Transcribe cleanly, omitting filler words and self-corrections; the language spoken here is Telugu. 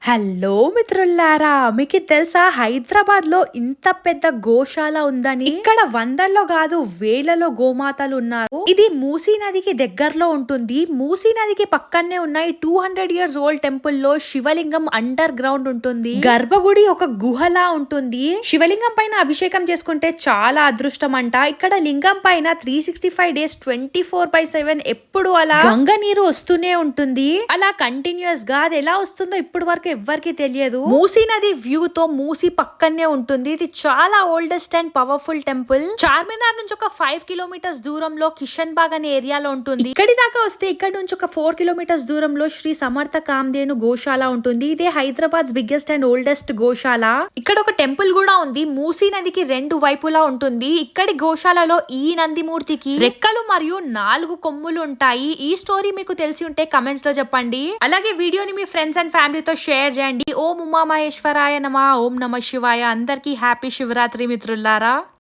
హలో మిత్రులారా, మీకు తెలుసా హైదరాబాద్ లో ఇంత పెద్ద గోశాల ఉందని? ఇక్కడ వందల్లో కాదు వేలలో గోమాతలు ఉన్నారు. ఇది మూసీ నదికి దగ్గరలో ఉంటుంది. మూసీ నదికి పక్కనే ఉన్నాయి 200 ఇయర్స్ ఓల్డ్ టెంపుల్ లో శివలింగం అండర్ గ్రౌండ్ ఉంటుంది. గర్భగుడి ఒక గుహలా ఉంటుంది. శివలింగం పైన అభిషేకం చేసుకుంటే చాలా అదృష్టం అంట. ఇక్కడ లింగం పైన 365 డేస్ 24/7 ఎప్పుడు అలా గంగ నీరు వస్తూనే ఉంటుంది. అలా కంటిన్యూస్ గా అది ఎలా వస్తుందో ఇప్పుడు వరకు ఎవ్వరికి తెలియదు. మూసీ నది వ్యూ తో మూసీ పక్కనే ఉంటుంది. ఇది చాలా oldest and powerful temple. Charminar నుంచి ఒక 5 కిలోమీటర్స్ దూరంలో కిషన్ బాగ్ అనే ఏరియాలో ఉంటుంది. ఇక్కడి దాకా వస్తే ఇక్కడ నుంచి ఒక 4 కిలోమీటర్స్ దూరంలో శ్రీ సమర్థ కామధేను గోశాల ఉంటుంది. ఇదే హైదరాబాద్ బిగ్గెస్ట్ అండ్ ఓల్డెస్ట్ గోశాల. ఇక్కడ ఒక టెంపుల్ కూడా ఉంది. మూసీ నదికి 2 వైపులా ఉంటుంది. ఇక్కడి గోశాలలో ఈ నందిమూర్తికి రెక్కలు మరియు 4 కొమ్ములు ఉంటాయి. ఈ స్టోరీ మీకు తెలిసి ఉంటే కమెంట్స్ లో చెప్పండి. అలాగే వీడియోని మీ ఫ్రెండ్స్ అండ్ ఫ్యామిలీతో షేర్ చేయండి. ఓం ఉమామహేశ్వరాయ నమః. ఓం నమః శివాయ. అందరికీ హ్యాపీ శివరాత్రి మిత్రులారా.